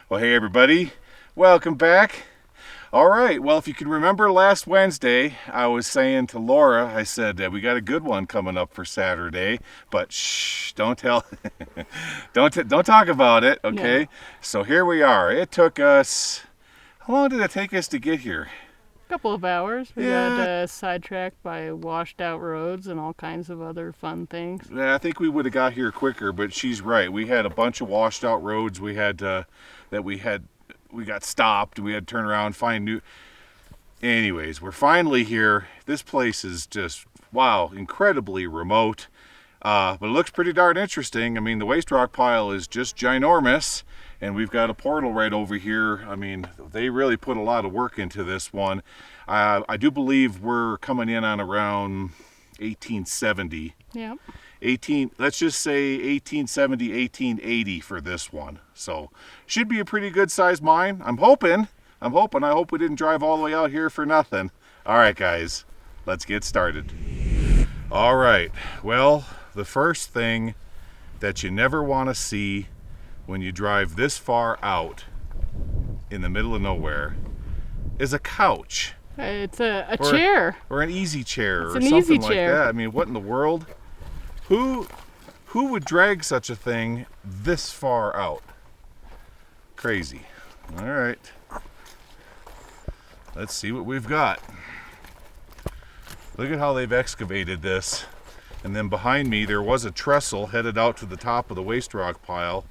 Well, hey everybody, welcome back. All right, well, if you can remember last Wednesday, I was saying to Laura, I said, we got a good one coming up for Saturday, but shh, don't tell, don't talk about it, okay? No. So here we are. It took us, how long did it take us to get here? Couple of hours. We got Yeah, sidetracked by washed out roads and all kinds of other fun things. I think we would have got here quicker, but she's right. We had a bunch of washed out roads. We had we got stopped. We had to turn around, find new. Anyways, we're finally here. This place is just wow, incredibly remote, but it looks pretty darn interesting. I mean, the waste rock pile is just ginormous, and we've got a portal right over here. I mean, they really put a lot of work into this one. I do believe we're coming in on around 1870. Yeah. Let's just say 1870, 1880 for this one. So should be a pretty good sized mine. I hope we didn't drive all the way out here for nothing. All right, guys, let's get started. All right, well, the first thing that you never want to see when you drive this far out in the middle of nowhere is a couch. It's a chair. Or an easy chair It's or an something easy like chair. that. I mean, what in the world? Who would drag such a thing this far out? Crazy. All right. Let's see what we've got. Look at how they've excavated this. And then behind me there was a trestle headed out to the top of the waste rock pile.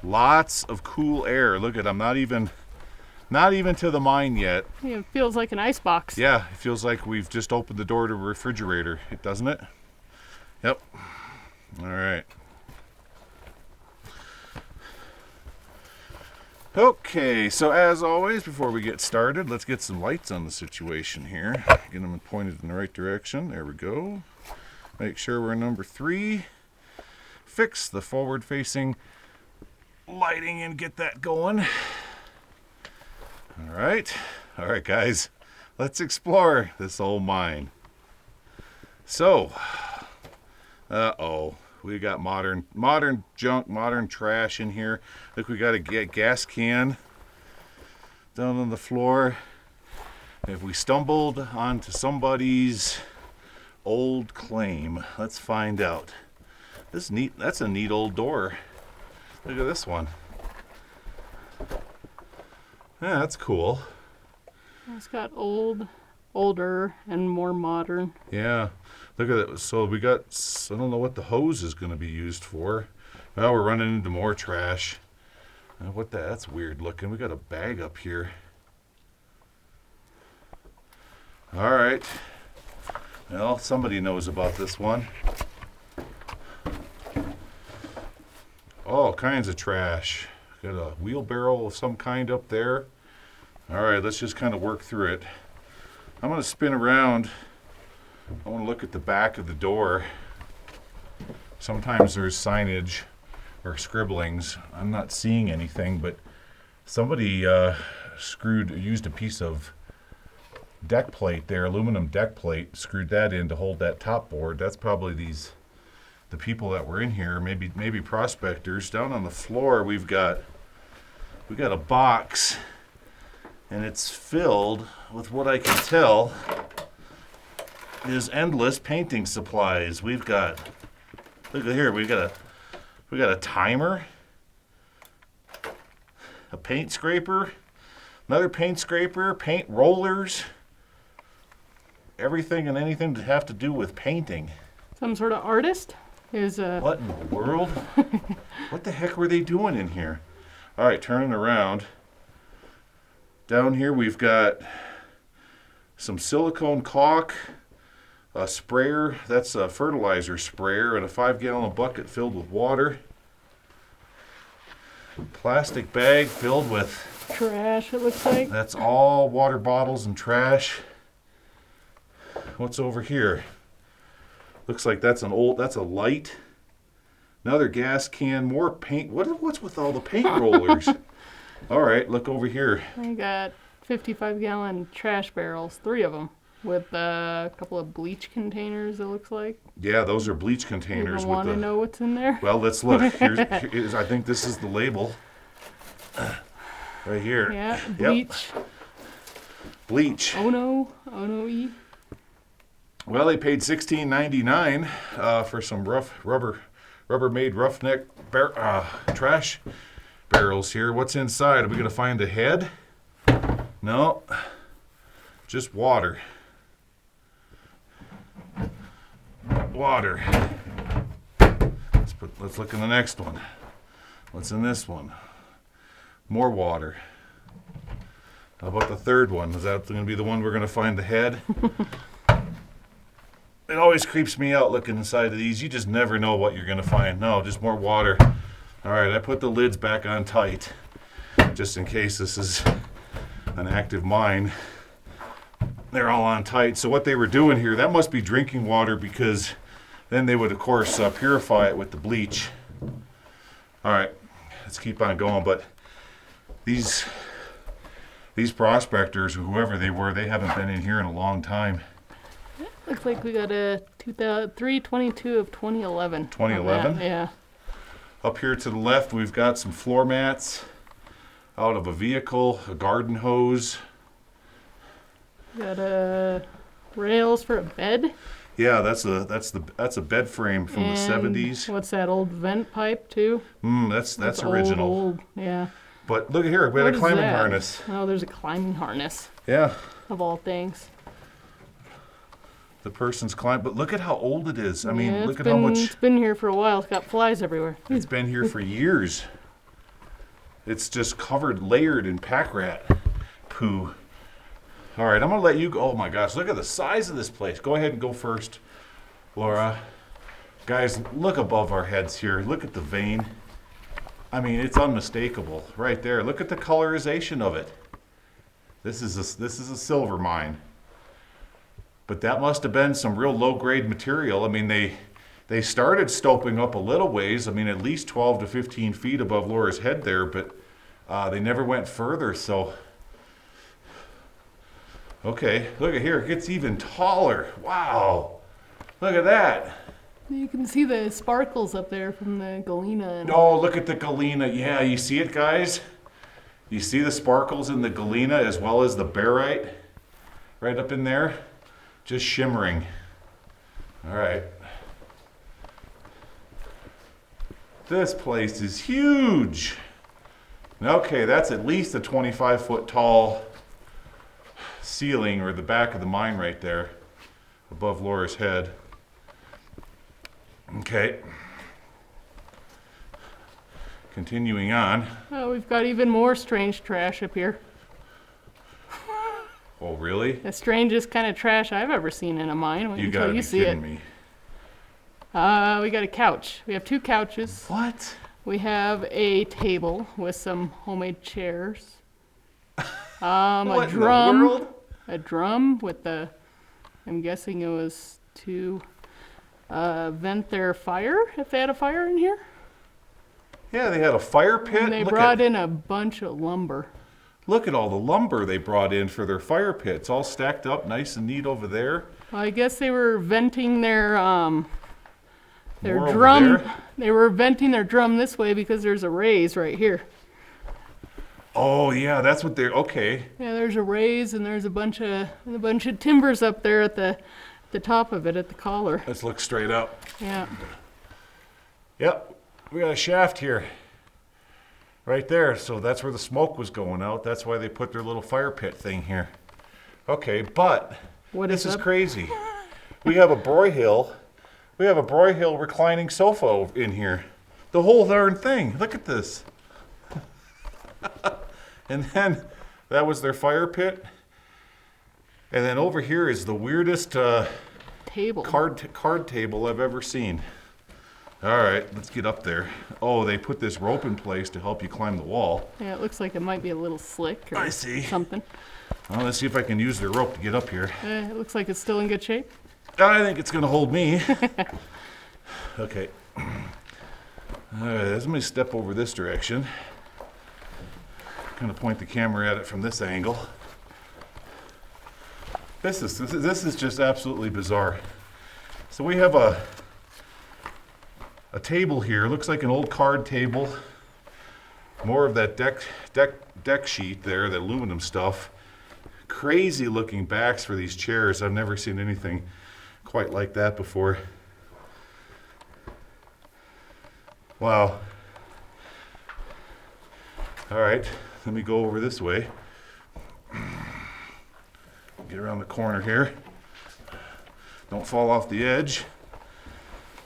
Lots of cool air. Look at, I'm not even to the mine yet. Yeah, it feels like an ice box. Yeah, it feels like we've just opened the door to a refrigerator, doesn't it? Yep. All right. Okay, so as always, before we get started, let's get some lights on the situation here. Get them pointed in the right direction. There we go. Make sure we're number 3. Fix the forward-facing lighting and get that going. All right, guys, let's explore this old mine. So, we got modern junk, modern trash in here. Look, we got a gas can down on the floor. If we stumbled onto somebody's old claim, let's find out. That's a neat old door. Look at this one. Yeah, that's cool. It's got older, and more modern. Yeah, look at it. So we got, I don't know what the hose is going to be used for. Well, we're running into more trash. That's weird looking. We got a bag up here. All right. Well, somebody knows about this one. All kinds of trash. Got a wheelbarrow of some kind up there. All right, let's just kind of work through it. I'm going to spin around. I want to look at the back of the door. Sometimes there's signage or scribblings. I'm not seeing anything, but somebody used a piece of deck plate there, aluminum deck plate, screwed that in to hold that top board. That's probably the people that were in here, maybe prospectors. Down on the floor we got a box, and it's filled with what I can tell is endless painting supplies. Look at here, we got a timer, a paint scraper, another paint scraper, paint rollers, everything and anything to have to do with painting. Some sort of artist is What in the world? What the heck were they doing in here? All right, turning around. Down here we've got some silicone caulk, a sprayer, that's a fertilizer sprayer, and a 5-gallon bucket filled with water. Plastic bag filled with trash, it looks like. That's all water bottles and trash. What's over here? Looks like that's a light. Another gas can, more paint. What's with all the paint rollers? All right, look over here. I got 55-gallon trash barrels, 3 of them. with a couple of bleach containers, it looks like. Yeah, those are bleach You containers don't with want the. to know what's in there? Well, let's look. Here's I think this is the label. Right here. Yeah, Yep. bleach. Bleach. Oh no, E. Well, they paid $16.99 for some Rubbermaid roughneck trash barrels here. What's inside? Are we gonna find a head? No, just water. Water. Let's look in the next one. What's in this one? More water. How about the third one? Is that going to be the one we're going to find the head? It always creeps me out looking inside of these. You just never know what you're going to find. No, just more water. All right, I put the lids back on tight, just in case this is an active mine. They're all on tight. So what they were doing here, that must be drinking water, because then they would, of course, purify it with the bleach. All right, let's keep on going. But these prospectors, or whoever they were, they haven't been in here in a long time. Looks like we got a 3/22 of 2011. 2011? Yeah. Up here to the left, we've got some floor mats out of a vehicle, a garden hose. Got rails for a bed. Yeah, that's a bed frame from the 70s. What's that, old vent pipe too? That's original. Old, yeah. But look at here, we What had a is climbing that? harness. Oh, there's a climbing harness, Yeah, of all things. the person's climb. But look at how old it is. I mean, Yeah, look at how much. It's been here for a while. It's got flies everywhere. It's been here for years. It's just covered, layered in pack rat poo. All right, I'm gonna let you go. Oh my gosh, look at the size of this place. Go ahead and go first, Laura. Guys, look above our heads here. Look at the vein. I mean, it's unmistakable right there. Look at the colorization of it. This is a silver mine. But that must have been some real low-grade material. I mean, they started stoping up a little ways. I mean, at least 12 to 15 feet above Laura's head there, but they never went further. So, okay, look at here. It gets even taller. Wow, look at that. You can see the sparkles up there from the galena. And Oh, look at the galena. Yeah, you see it, guys? You see the sparkles in the galena as well as the barite right up in there? Just shimmering. All right. This place is huge. Okay, that's at least a 25-foot tall ceiling, or the back of the mine right there above Laura's head. Okay. Continuing on. oh, we've got even more strange trash up here. Oh, really? The strangest kind of trash I've ever seen in a mine. Wait You until gotta you be see kidding it. me. We got a couch. We have 2 couches. What? We have a table with some homemade chairs. What A in the drum. world? A drum with the, I'm guessing it was to vent their fire, if they had a fire in here. Yeah, they had a fire pit. And they brought in a bunch of lumber. Look at all the lumber they brought in for their fire pits, all stacked up nice and neat over there. Well, I guess they were venting their More over drum. there. They were venting their drum this way because there's a raise right here. Oh yeah, that's what they're okay. Yeah, there's a raise and there's a bunch of timbers up there at the top of it at the collar. Let's look straight up. Yeah. Yep, we got a shaft here. Right there, so that's where the smoke was going out. That's why they put their little fire pit thing here. Okay, but this is up? crazy. We have a Broyhill. We have a Broyhill reclining sofa in here. The whole darn thing. Look at this. And then that was their fire pit. And then over here is the weirdest Table. card table I've ever seen. All right, let's get up there. Oh, they put this rope in place to help you climb the wall. Yeah, it looks like it might be a little slick or I see. something. Well, let's see if I can use the rope to get up here. It looks like it's still in good shape. I think it's going to hold me. Okay. All right, let me step over this direction. I'm going to point the camera at it from this angle. This is just absolutely bizarre. So we have a table here. Looks like an old card table. More of that deck sheet there, the aluminum stuff. Crazy looking backs for these chairs. I've never seen anything quite like that before. Wow. All right, let me go over this way. Get around the corner here. Don't fall off the edge.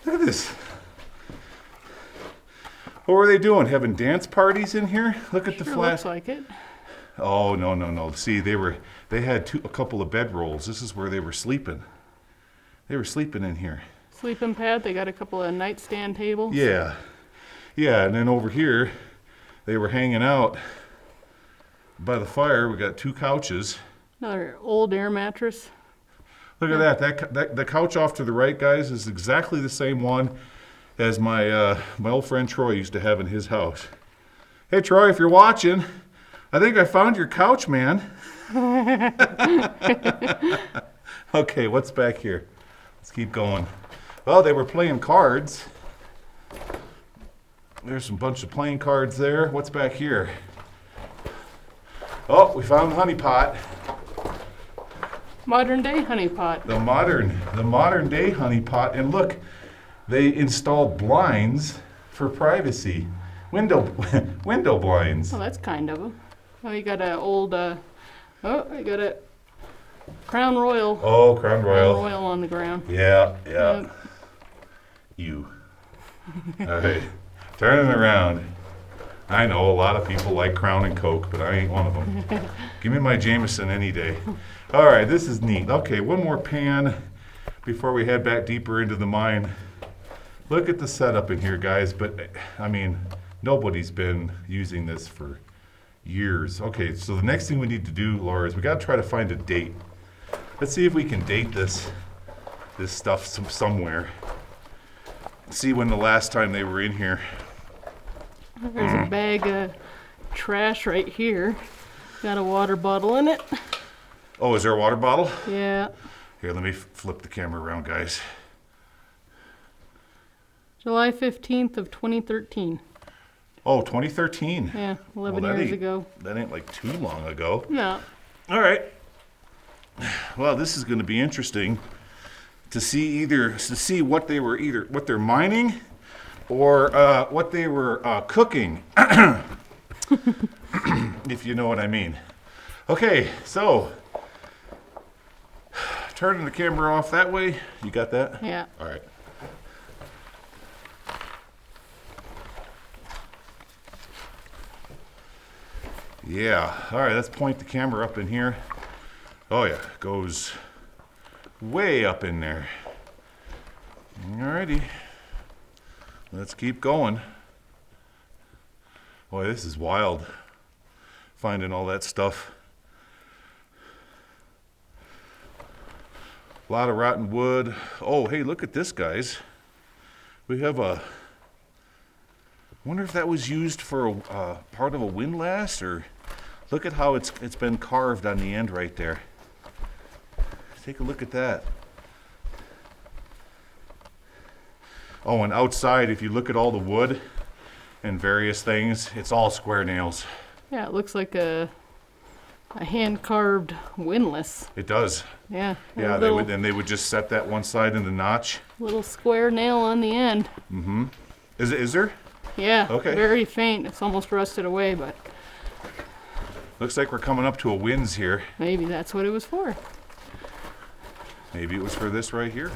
Look at this. What were they doing? Having dance parties in here? Look at the Sure flat. looks like it. Oh, no. See, they had a couple of bedrolls. This is where they were sleeping. They were sleeping in here. Sleeping pad. They got a couple of nightstand tables. Yeah. Yeah, and then over here, they were hanging out by the fire. We got 2 couches. Another old air mattress. Look at that. The couch off to the right, guys, is exactly the same one as my old friend Troy used to have in his house. Hey, Troy, if you're watching, I think I found your couch, man. Okay, what's back here? Let's keep going. Well, they were playing cards. There's a bunch of playing cards there. What's back here? Oh, we found the honey pot. Modern day honey pot. The modern day honey pot. And look, they installed blinds for privacy. Window blinds. Oh, that's kind of them. Oh, you got a old, I got a Crown Royal. Oh, Crown Royal. Crown Royal on the ground. Yeah. Yep. You. All right. Turning around. I know a lot of people like Crown and Coke, but I ain't one of them. Give me my Jameson any day. All right, this is neat. Okay, one more pan before we head back deeper into the mine. Look at the setup in here, guys, but I mean, nobody's been using this for years. Okay, so the next thing we need to do, Laura, is we got to try to find a date. Let's see if we can date this stuff somewhere. See when the last time they were in here. There's a bag of trash right here. Got a water bottle in it. Oh, is there a water bottle? Yeah. Here, let me flip the camera around, guys. July 15th of 2013. Oh, 2013. Yeah, 11 Well, years ago. That ain't like too long ago. No. All right. Well, this is going to be interesting to see what they're mining or what they were cooking, if you know what I mean. Okay, so turning the camera off that way. You got that? Yeah. All right. Yeah. All right, let's point the camera up in here. Oh yeah, it goes way up in there. Alrighty. Let's keep going. Boy, this is wild. Finding all that stuff. A lot of rotten wood. Oh, hey, look at this, guys. We have a... wonder if that was used for a part of a windlass, or... Look at how it's been carved on the end right there. Take a look at that. Oh, and outside, if you look at all the wood and various things, it's all square nails. Yeah, it looks like a hand-carved windlass. It does. Yeah. Yeah, they would just set that one side in the notch. Little square nail on the end. Mm-hmm. Is there? Yeah. Okay. Very faint. It's almost rusted away, but Looks like we're coming up to a winds here. maybe that's what it was for. Maybe it was for this right here.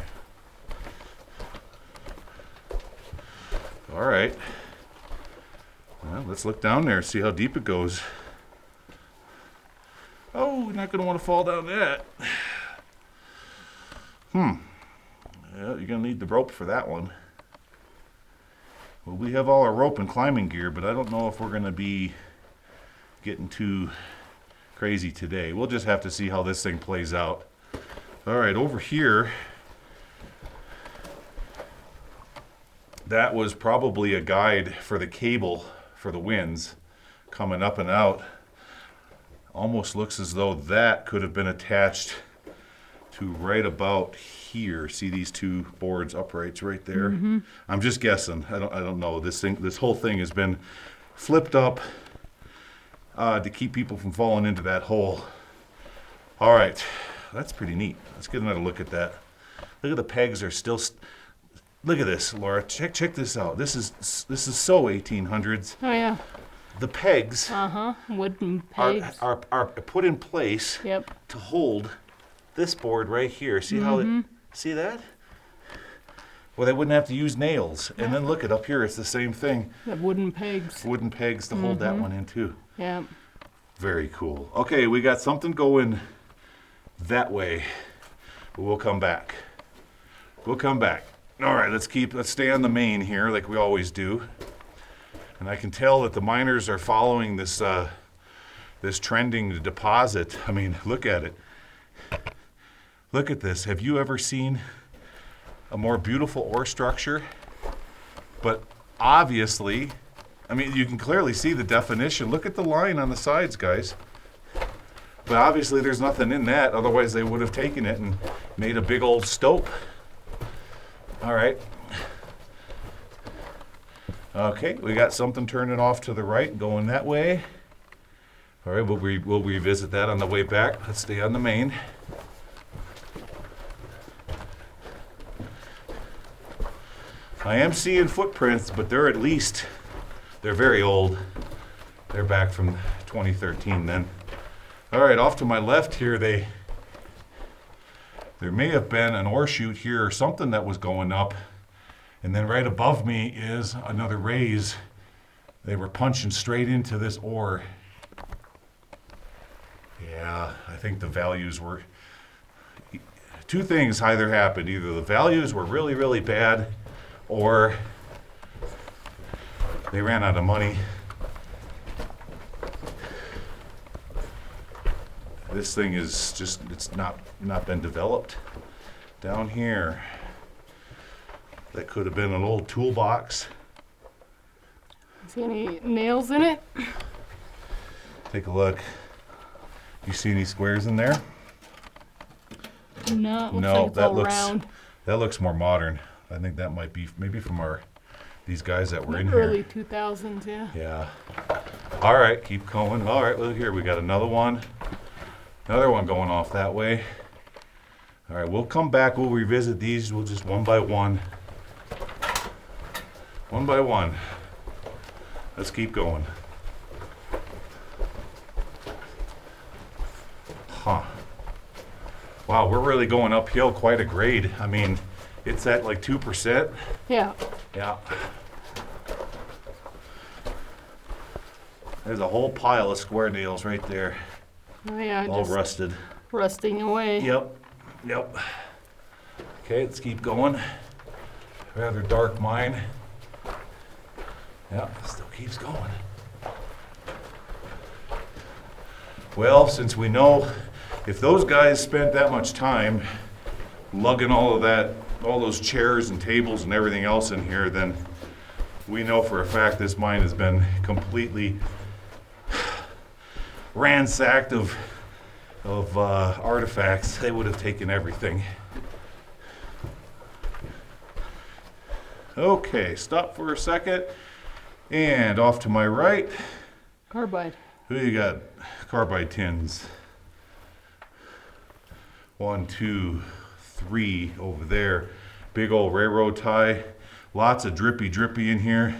All right. Well, let's look down there, see how deep it goes. Oh, we're not going to want to fall down that. Yeah, you're going to need the rope for that one. Well, we have all our rope and climbing gear, but I don't know if we're going to be getting too crazy today. We'll just have to see how this thing plays out. All right, over here, that was probably a guide for the cable for the winds coming up and out. Almost looks as though that could have been attached to right about here. See these two boards uprights right there? I'm just guessing. I don't know. This whole thing has been flipped up to keep people from falling into that hole. All right, that's pretty neat. Let's get another look at that. Look at the pegs are still. Look at this, Laura. Check this out. This is so 1800s. Oh yeah. The pegs Wooden pegs. are put in place Yep. to hold this board right here. See how it? See that? Well, they wouldn't have to use nails. And then look it up here. It's the same thing. The wooden pegs. Wooden pegs to hold that one in too. Yeah. Very cool. Okay, we got something going that way. But we'll come back. We'll come back. All right, let's stay on the main here like we always do. And I can tell that the miners are following this this trending deposit. I mean, look at it. Look at this. Have you ever seen a more beautiful ore structure? But obviously, I mean, you can clearly see the definition. Look at the line on the sides, guys. But obviously there's nothing in that, otherwise they would have taken it and made a big old stope. All right. Okay, we got something turning off to the right, going that way. All right, we'll revisit that on the way back. Let's stay on the main. I am seeing footprints, but they're very old. They're back from 2013 then. All right, off to my left here, there may have been an ore chute here or something that was going up. And then right above me is another raise. They were punching straight into this ore. Yeah, I think the values were, two things either happened. Either the values were really, really bad, or they ran out of money. This thing is just, it's not been developed. Down here, that could have been an old toolbox. See any nails in it? Take a look. You see any squares in there? No, it looks No, like it's that all round. looks more modern. I think that might be maybe from these guys that were in Early here. 2000s, yeah. Yeah. All right, keep going. All right, look here, we got another one. Another one going off that way. All right, we'll come back. We'll revisit these. We'll just one by one. One by one. Let's keep going. Huh. Wow, we're really going uphill quite a grade. I mean, it's at like 2%. Yeah. Yeah. There's a whole pile of square nails right there, Oh yeah, all just rusted. rusting away. Yep. Okay, let's keep going. Rather dark mine. Yeah, still keeps going. Well, since we know if those guys spent that much time lugging all of that, all those chairs and tables and everything else in here, then we know for a fact this mine has been completely ransacked of artifacts. They would have taken everything. Okay, stop for a second. And off to my right. Carbide. Who you got? Carbide tins. 1, 2, 3 over there. Big old railroad tie. Lots of drippy in here.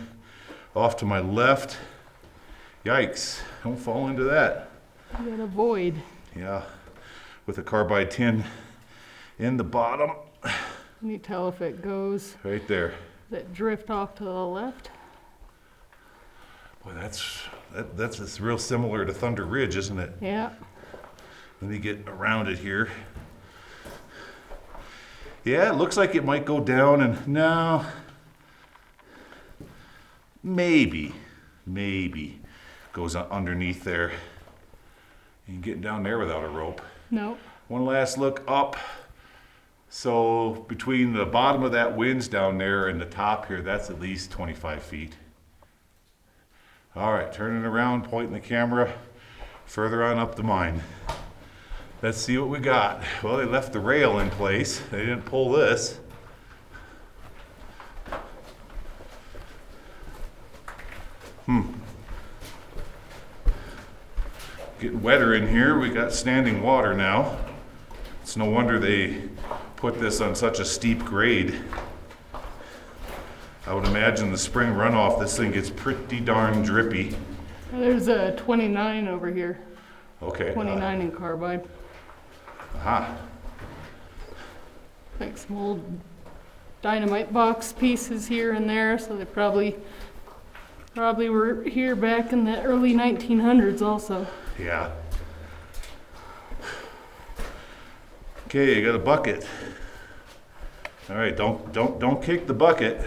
Off to my left. Yikes, don't fall into that. You gotta avoid. Yeah, with a carbide tin in the bottom. Can you tell if it goes, Right there. does it drift off to the left? Boy, that's real similar to Thunder Ridge, isn't it? Yeah. Let me get around it here. Yeah, it looks like it might go down and no. Maybe goes underneath there. You can get down there without a rope. No. One last look up. So between the bottom of that winze down there and the top here, that's at least 25 feet. All right, turning around, pointing the camera further on up the mine. Let's see what we got. Well, they left the rail in place. They didn't pull this. Getting wetter in here. We got standing water now. It's no wonder they put this on such a steep grade. I would imagine the spring runoff, this thing gets pretty darn drippy. There's a 29 over here. Okay. 29 in carbide. Aha. Like some old dynamite box pieces here and there, so they probably were here back in the early 1900s also. Yeah. Okay, you got a bucket. All right, don't kick the bucket.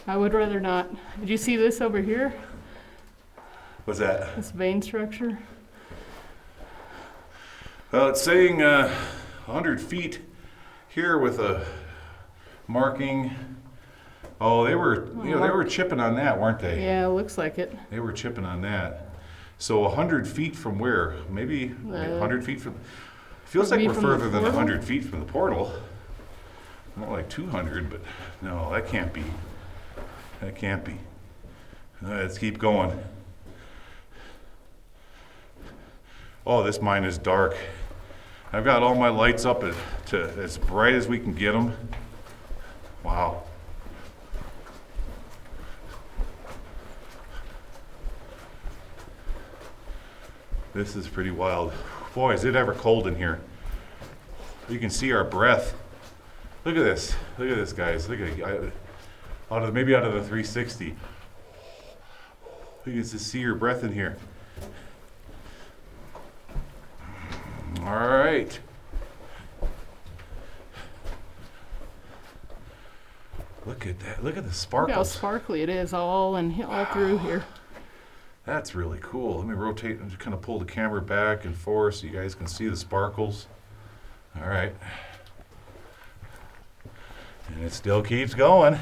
I would rather not. Did you see this over here? What's that? This vein structure? Well, it's saying 100 feet here with a marking. Oh, they were chipping on that, weren't they? Yeah, it looks like it. They were chipping on that. So 100 feet from where? Maybe 100 feet from. Feels like we're further than 100 feet from the portal. More like 200, but no, that can't be. That can't be. Let's keep going. Oh, this mine is dark. I've got all my lights up to as bright as we can get them. Wow. This is pretty wild. Boy, is it ever cold in here. You can see our breath. Look at this. Look at this, guys. Look at it. Maybe out of the 360. You can just see your breath in here. All right. Look at that. Look at the sparkles. Look how sparkly it is all through here. That's really cool. Let me rotate and kind of pull the camera back and forth so you guys can see the sparkles. All right. And it still keeps going.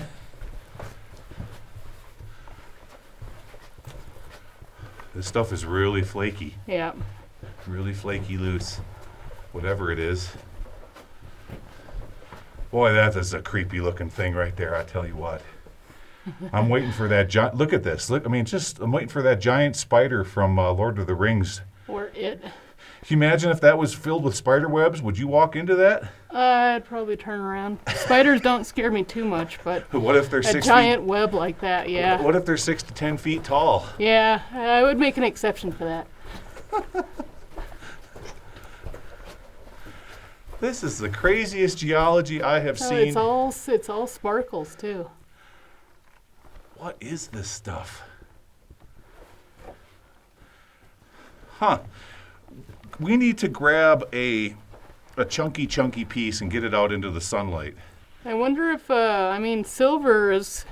This stuff is really flaky. Yeah. Really flaky loose. Whatever it is. Boy, that is a creepy looking thing right there, I tell you what. I'm waiting for that giant, look at this. Look, I'm waiting for that giant spider from Lord of the Rings. Or it. Can you imagine if that was filled with spider webs? Would you walk into that? I'd probably turn around. Spiders don't scare me too much, but what if they're a giant web like that, yeah. What if they're 6 to 10 feet tall? Yeah, I would make an exception for that. This is the craziest geology I have seen. It's all sparkles too. What is this stuff? Huh. We need to grab a chunky piece and get it out into the sunlight. I wonder if, silver is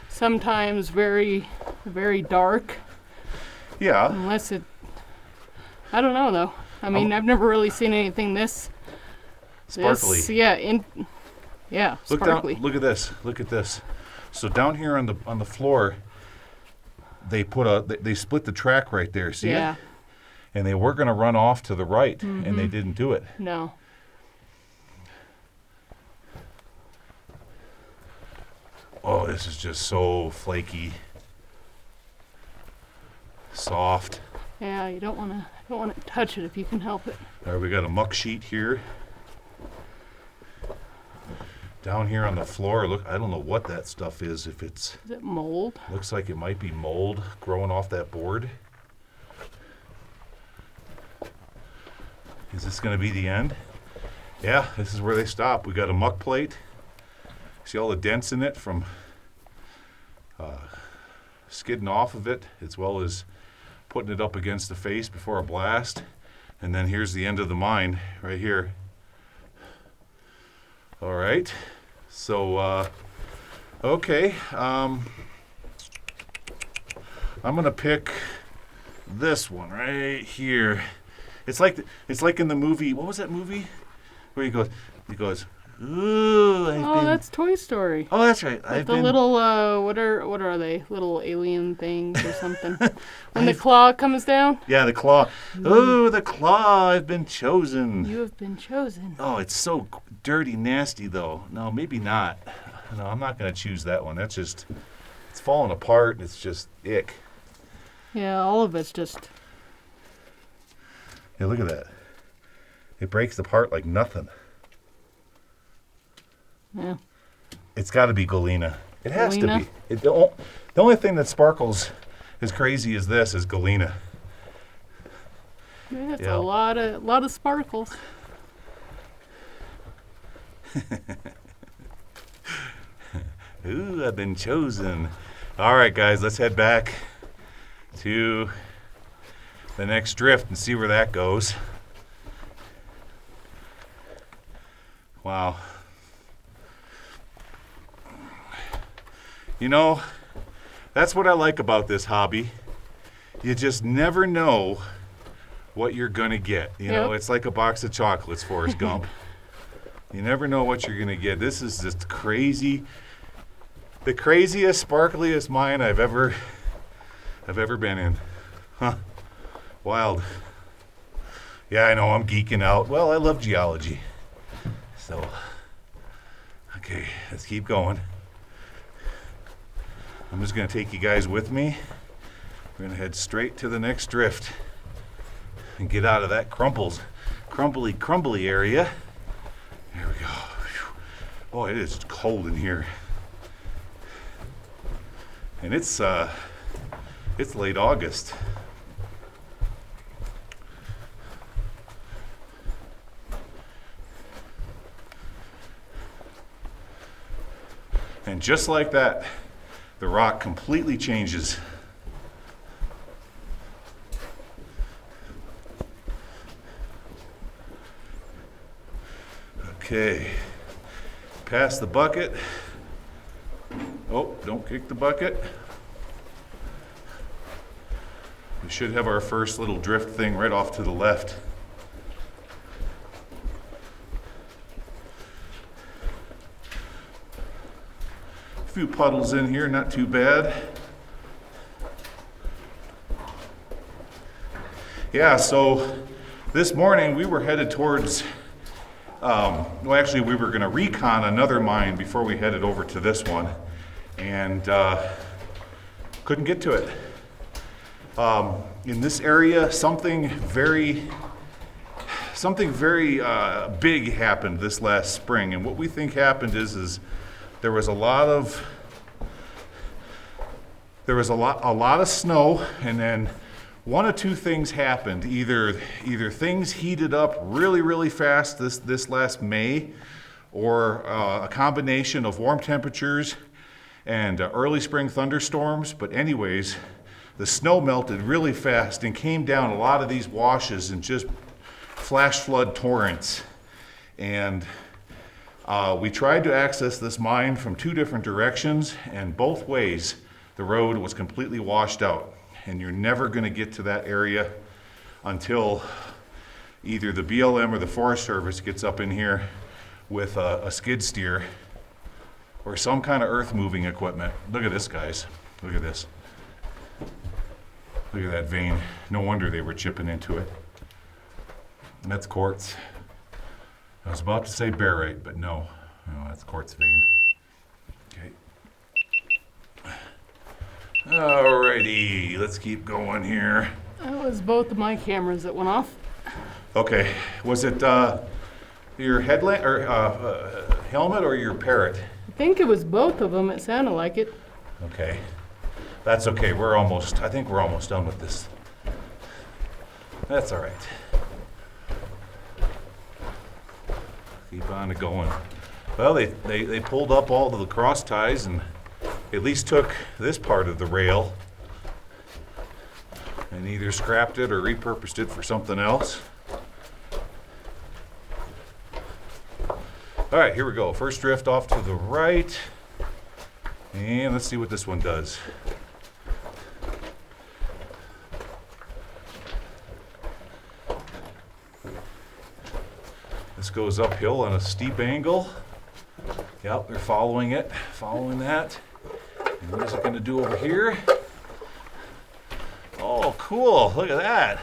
sometimes very, very dark. Yeah. Unless I don't know though. I've never really seen anything this sparkly. Sparkly. Look at this. Look at this. So down here on the floor, they they split the track right there. See it? And they were going to run off to the right, and they didn't do it. No. Oh, this is just so flaky, soft. Yeah, you don't want to touch it if you can help it. All right, we got a muck sheet here. Down here on the floor, look, I don't know what that stuff is. Is it mold? Looks like it might be mold growing off that board. Is this going to be the end? Yeah, this is where they stop. We got a muck plate. See all the dents in it from skidding off of it, as well as putting it up against the face before a blast. And then here's the end of the mine right here. All right. So, okay. I'm going to pick this one right here. It's like in the movie. What was that movie? Where he goes, Ooh, Oh, that's Toy Story. Oh, that's right. With the little, what are they? Little alien things or something. When the claw comes down? Yeah, the claw. Ooh, the claw. I've been chosen. You have been chosen. Oh, it's so dirty, nasty, though. No, maybe not. No, I'm not going to choose that one. That's just, it's falling apart. It's just ick. Yeah, all of it's just... Yeah, look at that. It breaks apart like nothing. Yeah. It's got to be Galena. It has Galena? to be. The only thing that sparkles as crazy as this is Galena. Yeah, it's Yeah. a lot of sparkles. Ooh, I've been chosen. All right, guys, let's head back to the next drift and see where that goes. Wow. You know, that's what I like about this hobby. You just never know what you're going to get. You know, Yep. it's like a box of chocolates, Forrest Gump. You never know what you're going to get. This is just crazy. The craziest, sparkliest mine I've ever been in. Huh. Wild. Yeah, I know, I'm geeking out. Well, I love geology. So, okay, let's keep going. I'm just going to take you guys with me. We're going to head straight to the next drift and get out of that crumbly area. There we go. Whew. Oh, it is cold in here. And it's late August. And just like that, the rock completely changes. Okay, past the bucket. Oh, don't kick the bucket. We should have our first little drift thing right off to the left. A few puddles in here, not too bad. Yeah, so this morning we were headed towards, well, actually we were going to recon another mine before we headed over to this one, and couldn't get to it. In this area, something very big happened this last spring, and what we think happened is there was a lot of snow, and then one of two things happened. Either things heated up really fast this last May, or a combination of warm temperatures and early spring thunderstorms. But anyways, the snow melted really fast and came down a lot of these washes and just flash flood torrents. And we tried to access this mine from two different directions, and both ways the road was completely washed out. And you're never going to get to that area until either the BLM or the Forest Service gets up in here with a skid steer or some kind of earth moving equipment. Look at this, guys. Look at this. Look at that vein. No wonder they were chipping into it. And that's quartz. I was about to say barite, but no, that's quartz vein. Okay. Alrighty, let's keep going here. That was both of my cameras that went off. Okay, was it your headlamp or helmet or your parrot? I think it was both of them. It sounded like it. Okay, that's okay. I think we're almost done with this. That's all right. Keep on going. Well, they pulled up all of the cross ties and at least took this part of the rail and either scrapped it or repurposed it for something else. All right, here we go. First drift off to the right. And let's see what this one does. This goes uphill on a steep angle. Yep, they're following it, following that. And what is it gonna do over here? Oh, cool, look at that.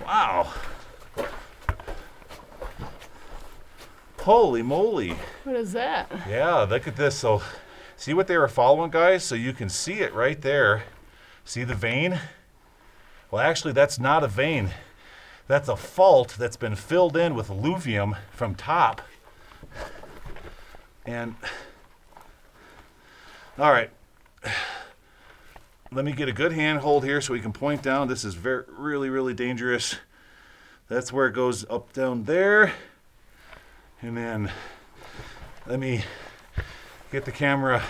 Wow. Holy moly. What is that? Yeah, look at this. So, see what they were following, guys? So you can see it right there. See the vein? Well, actually, that's not a vein. That's a fault that's been filled in with alluvium from top. And, all right. Let me get a good handhold here so we can point down. This is really, really dangerous. That's where it goes up down there. And then let me get the camera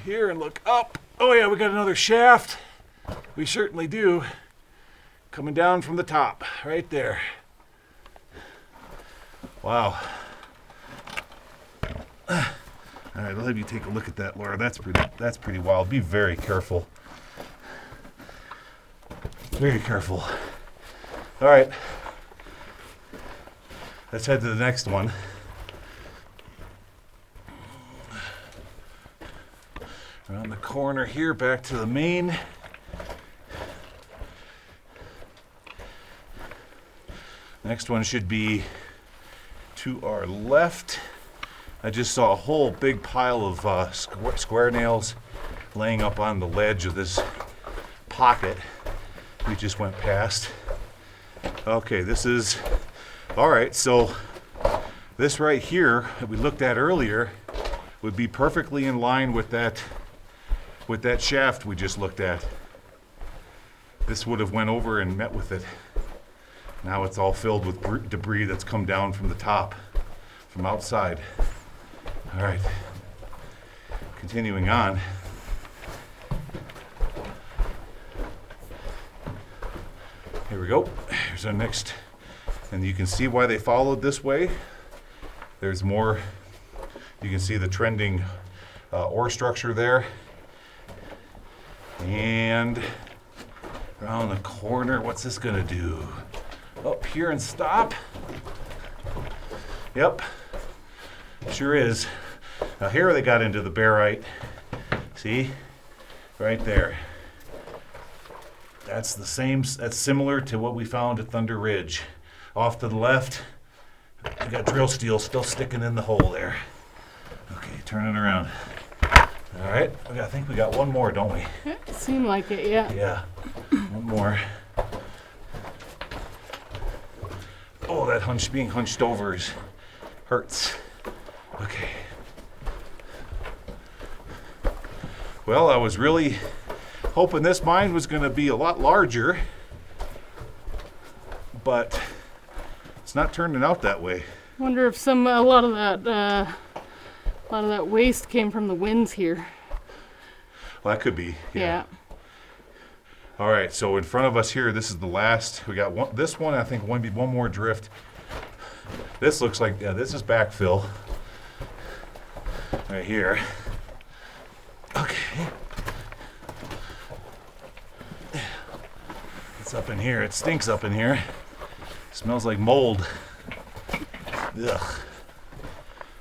here and look up. Oh yeah, we got another shaft. We certainly do. Coming down from the top, right there. Wow. All right, I'll have you take a look at that, Laura. That's pretty wild. Be very careful. Very careful. All right. Let's head to the next one. Around the corner here, back to the main. Next one should be to our left. I just saw a whole big pile of square nails laying up on the ledge of this pocket we just went past. Okay, this is, all right, so this right here that we looked at earlier would be perfectly in line with that shaft we just looked at. This would have went over and met with it. Now it's all filled with debris that's come down from the top, from outside. All right, continuing on. Here we go. Here's our next, and you can see why they followed this way. There's more. You can see the trending ore structure there. And around the corner, what's this gonna do? Up here and stop. Yep, sure is. Now here they got into the barite. See, right there. That's the same, that's similar to what we found at Thunder Ridge. Off to the left, I got drill steel still sticking in the hole there. Okay, turn it around. All right, I think we got one more, don't we? It seemed like it, yeah. Yeah, one more. Oh, that being hunched over hurts. Okay. Well, I was really hoping this mine was going to be a lot larger, but it's not turning out that way. Wonder if a lot of that waste came from the winds here. Well, that could be. Yeah. All right, so in front of us here, this is the last. We got one. This one, I think, one more drift. This looks like, yeah, this is backfill. Right here. Okay. It's up in here. It stinks up in here. Smells like mold. Ugh.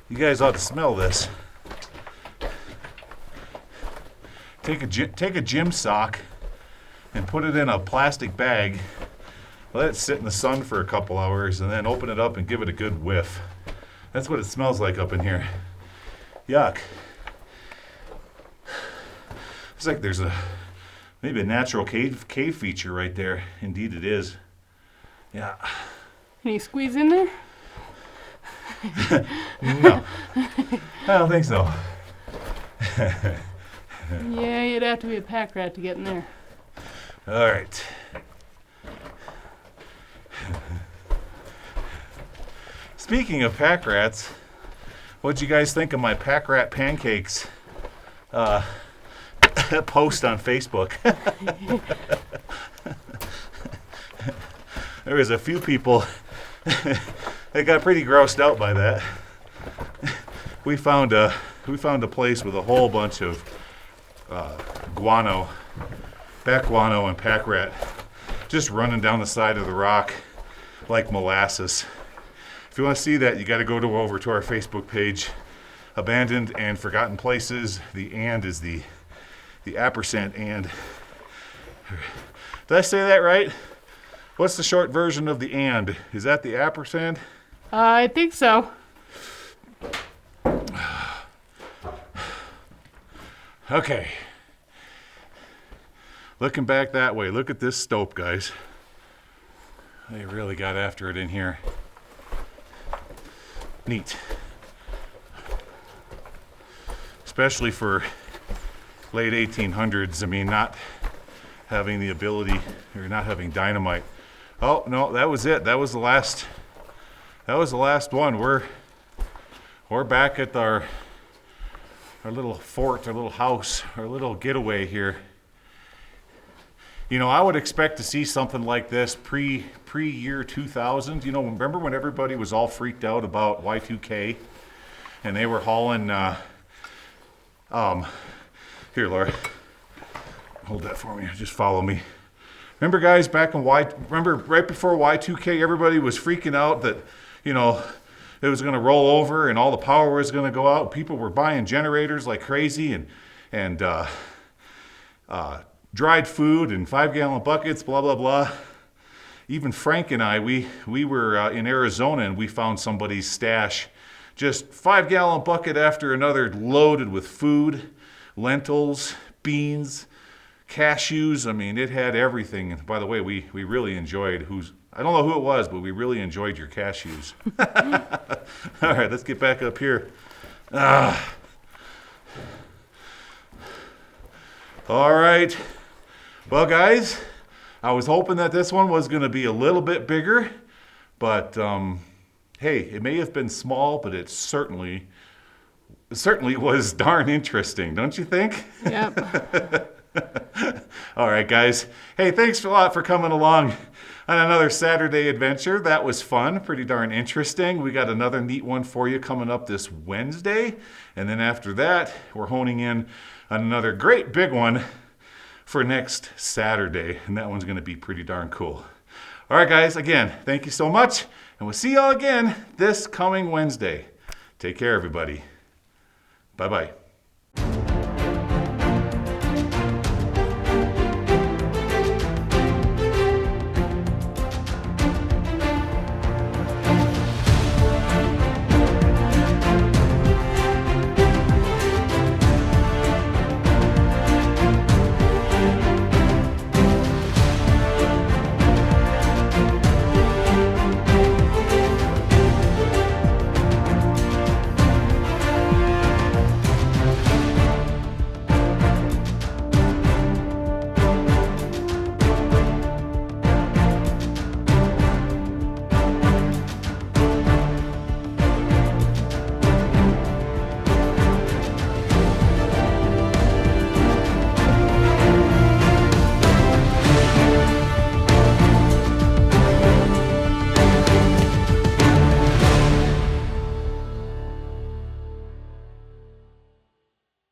You guys ought to smell this. Take a gym sock and put it in a plastic bag. Let it sit in the sun for a couple hours and then open it up and give it a good whiff. That's what it smells like up in here. Yuck. It's like there's maybe a natural cave feature right there. Indeed it is. Yeah. Can you squeeze in there? No. I don't think so. Yeah, you'd have to be a pack rat to get in there. All right. Speaking of pack rats, what'd you guys think of my pack rat pancakes post on Facebook? There was a few people that got pretty grossed out by that. We found a place with a whole bunch of guano, bat guano and pack rat, just running down the side of the rock like molasses. If you want to see that, you got to go over to our Facebook page, Abandoned and Forgotten Places. The and is the ampersand and. Did I say that right? What's the short version of the and? Is that the ampersand? I think so. Okay. Looking back that way, look at this stope, guys. They really got after it in here. Neat. Especially for late 1800s. I mean, not having the ability, or not having dynamite. Oh, no, that was it. That was the last one. We're back at our little fort, our little house, our little getaway here. You know, I would expect to see something like this pre-year 2000. You know, remember when everybody was all freaked out about Y2K and they were hauling, here, Laura, hold that for me, just follow me. Remember guys, remember right before Y2K, everybody was freaking out that, you know, it was gonna roll over and all the power was gonna go out. People were buying generators like crazy and dried food and 5-gallon buckets, blah, blah, blah. Even Frank and I, we were in Arizona and we found somebody's stash, just 5-gallon bucket after another loaded with food, lentils, beans, cashews. I mean, it had everything. And by the way, we really enjoyed I don't know who it was, but we really enjoyed your cashews. All right, let's get back up here. All right. Well, guys, I was hoping that this one was going to be a little bit bigger, but hey, it may have been small, but it certainly was darn interesting, don't you think? Yep. All right, guys. Hey, thanks a lot for coming along on another Saturday adventure. That was fun, pretty darn interesting. We got another neat one for you coming up this Wednesday, and then after that, we're honing in on another great big one for next Saturday, and that one's going to be pretty darn cool. All right, guys, again, thank you so much, and we'll see y'all again this coming Wednesday. Take care, everybody. Bye-bye.